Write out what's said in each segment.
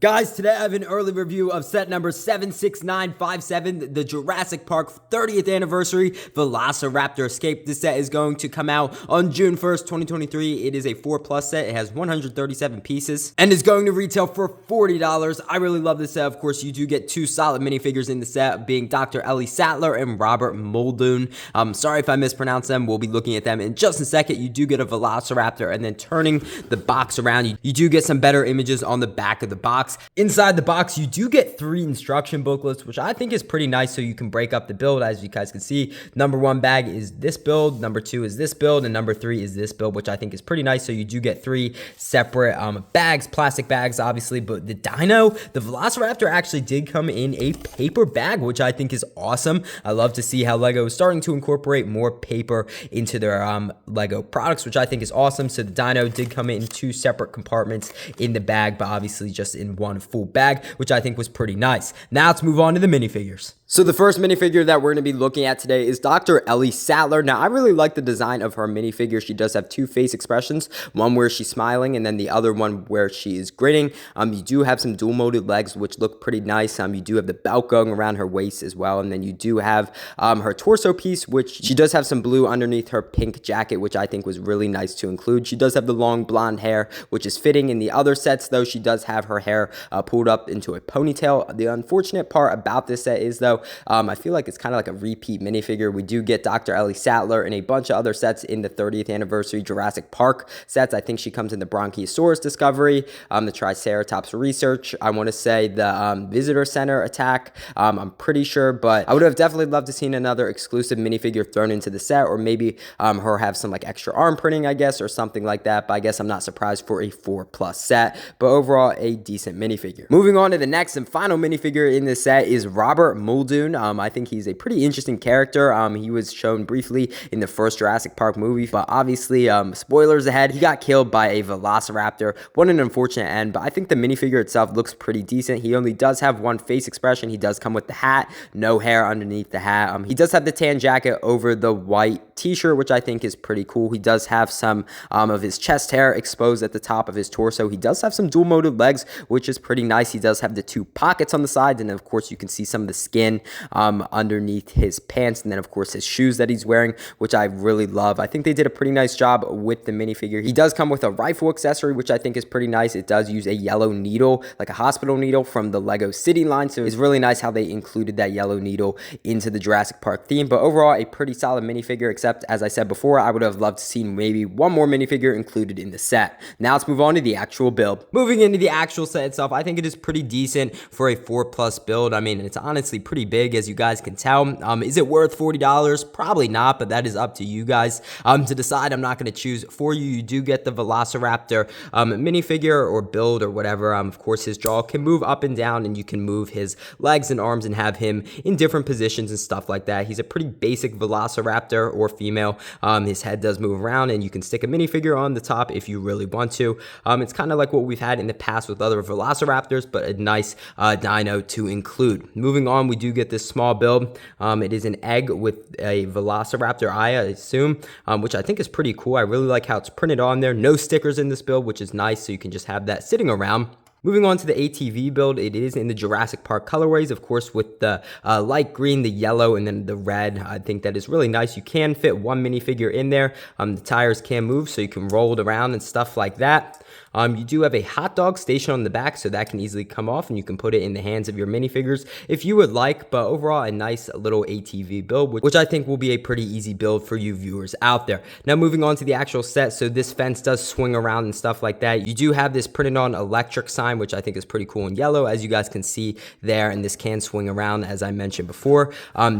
Guys, today I have an early review of set number 76957, the Jurassic Park 30th anniversary Velociraptor Escape. This set is going to come out on June 1st, 2023. It is a 4+ set. It has 137 pieces and is going to retail for $40. I really love this set. Of course, you do get two solid minifigures in the set, being Dr. Ellie Sattler and Robert Muldoon. Sorry if I mispronounce them. We'll be looking at them in just a second. You do get a Velociraptor, and then turning the box around, you do get some better images on the back of the box. Inside the box, you do get 3 instruction booklets, which I think is pretty nice, so you can break up the build. As you guys can see, number 1 bag is this build, number 2 is this build, and number 3 is this build, which I think is pretty nice. So you do get 3 separate bags, plastic bags, obviously. But the dino, the Velociraptor, actually did come in a paper bag, which I think is awesome. I love to see how LEGO is starting to incorporate more paper into their LEGO products, which I think is awesome. So the dino did come in 2 separate compartments in the bag, but obviously just in one full bag, which I think was pretty nice. Now let's move on to the minifigures. So the first minifigure that we're going to be looking at today is Dr. Ellie Sattler. Now, I really like the design of her minifigure. She does have 2 face expressions, one where she's smiling and then the other one where she is grinning. You do have some dual-molded legs, which look pretty nice. You do have the belt going around her waist as well, and then you do have her torso piece, which she does have some blue underneath her pink jacket, which I think was really nice to include. She does have the long blonde hair, which is fitting. In the other sets, though, she does have her hair pulled up into a ponytail. The unfortunate part about this set is, though, I feel like it's kind of like a repeat minifigure. We do get Dr. Ellie Sattler and a bunch of other sets in the 30th anniversary Jurassic Park sets. I think she comes in the Bronchiosaurus Discovery, the Triceratops Research, I want to say the Visitor Center Attack. I'm pretty sure, but I would have definitely loved to see another exclusive minifigure thrown into the set, or maybe her have some like extra arm printing, I guess, or something like that. But I guess I'm not surprised for a 4+ set, but overall a decent minifigure. Moving on to the next and final minifigure in this set is Robert Muldoon. I think he's a pretty interesting character. He was shown briefly in the first Jurassic Park movie, but obviously, spoilers ahead, he got killed by a Velociraptor. What an unfortunate end, but I think the minifigure itself looks pretty decent. He only does have 1 face expression. He does come with the hat, no hair underneath the hat. He does have the tan jacket over the white t-shirt, which I think is pretty cool. He does have some of his chest hair exposed at the top of his torso. He does have some dual-molded legs, which is pretty nice. He does have the 2 pockets on the sides, and then of course you can see some of the skin underneath his pants, and then of course his shoes that he's wearing, which I really love. I think they did a pretty nice job with the minifigure. He does come with a rifle accessory, which I think is pretty nice. It does use a yellow needle, like a hospital needle from the LEGO City line, so it's really nice how they included that yellow needle into the Jurassic Park theme. But overall, a pretty solid minifigure, except as I said before, I would have loved to see maybe 1 more minifigure included in the set. Now let's move on to the actual build. Moving into the actual set itself, I think it is pretty decent for a 4+ build. I mean, it's honestly pretty big, as you guys can tell. Is it worth $40? Probably not, but that is up to you guys to decide. I'm not going to choose for you. You do get the Velociraptor minifigure or build or whatever. Of course, his jaw can move up and down, and you can move his legs and arms and have him in different positions and stuff like that. He's a pretty basic Velociraptor, or female. His head does move around, and you can stick a minifigure on the top if you really want to. It's kind of like what we've had in the past with other Velociraptors, but a nice dino to include. Moving on, we do get this small build. It is an egg with a Velociraptor eye, I assume, which I think is pretty cool. I really like how it's printed on there. No stickers in this build, which is nice, so you can just have that sitting around. Moving on to the ATV build, it is in the Jurassic Park colorways, of course, with the light green, the yellow, and then the red. I think that is really nice. You can fit 1 minifigure in there. The tires can move, so you can roll it around and stuff like that. You do have a hot dog station on the back, so that can easily come off, and you can put it in the hands of your minifigures if you would like. But overall, a nice little ATV build, which I think will be a pretty easy build for you viewers out there. Now, moving on to the actual set, so this fence does swing around and stuff like that. You do have this printed on electric sign, which I think is pretty cool in yellow, as you guys can see there, and this can swing around, as I mentioned before.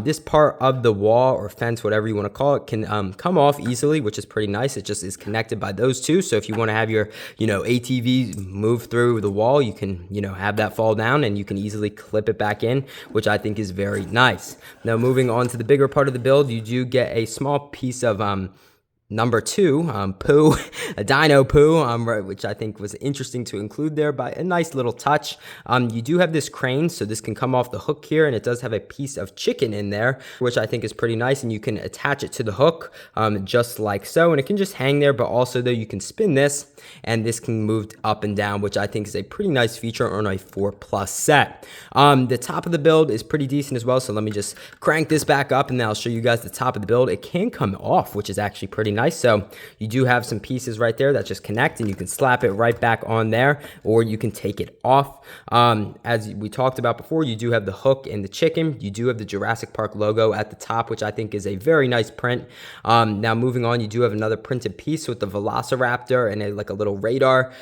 This part of the wall or fence, whatever you want to call it, can come off easily, which is pretty nice. It just is connected by those 2, so if you want to have your, ATV move through the wall, you can, have that fall down, and you can easily clip it back in, which I think is very nice. Now, moving on to the bigger part of the build, you do get a small piece of Number two, poo, a dino poo, right, which I think was interesting to include there by a nice little touch. You do have this crane, so this can come off the hook here, and it does have a piece of chicken in there, which I think is pretty nice, and you can attach it to the hook just like so, and it can just hang there, but also though you can spin this, and this can move up and down, which I think is a pretty nice feature on a 4+ set. The top of the build is pretty decent as well, so let me just crank this back up, and then I'll show you guys the top of the build. It can come off, which is actually pretty nice. So you do have some pieces right there that just connect, and you can slap it right back on there, or you can take it off. As we talked about before, you do have the hook and the chicken. You do have the Jurassic Park logo at the top, which I think is a very nice print. Now moving on, you do have another printed piece with the Velociraptor and like a little radar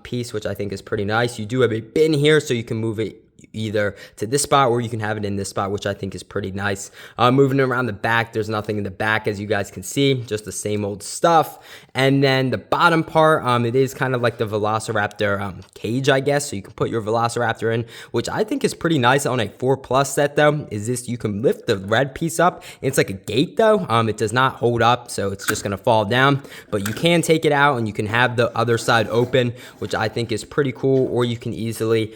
piece, which I think is pretty nice. You do have a bin here, so you can move it either to this spot or you can have it in this spot, which I think is pretty nice. Moving around the back, there's nothing in the back, as you guys can see, just the same old stuff. And then the bottom part, it is kind of like the Velociraptor cage, I guess, so you can put your Velociraptor in, which I think is pretty nice on a 4+ set though, is this, you can lift the red piece up. It's like a gate though, it does not hold up, so it's just gonna fall down, but you can take it out and you can have the other side open, which I think is pretty cool, or you can easily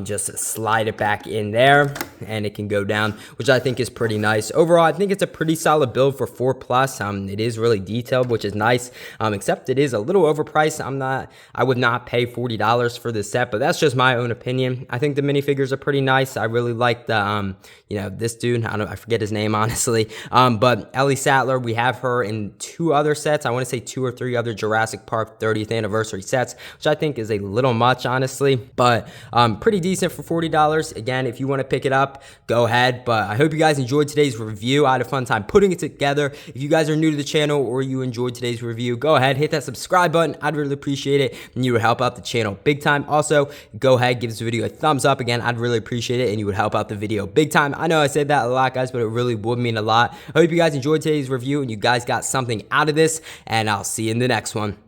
just slide it back in there and it can go down, which I think is pretty nice. Overall, I think it's a pretty solid build for 4+. It is really detailed, which is nice, except it is a little overpriced. I would not pay $40 for this set, but that's just my own opinion. I think the minifigures are pretty nice. I really like the this dude, I forget his name honestly, but Ellie Sattler, we have her in 2 other sets. I want to say 2 or 3 other Jurassic Park 30th anniversary sets, which I think is a little much honestly, but pretty decent for $40. Again, if you want to pick it up, go ahead. But I hope you guys enjoyed today's review. I had a fun time putting it together. If you guys are new to the channel or you enjoyed today's review, go ahead, hit that subscribe button. I'd really appreciate it, and you would help out the channel big time. Also, go ahead, give this video a thumbs up. Again, I'd really appreciate it, and you would help out the video big time. I know I said that a lot, guys, but it really would mean a lot. I hope you guys enjoyed today's review and you guys got something out of this, and I'll see you in the next one.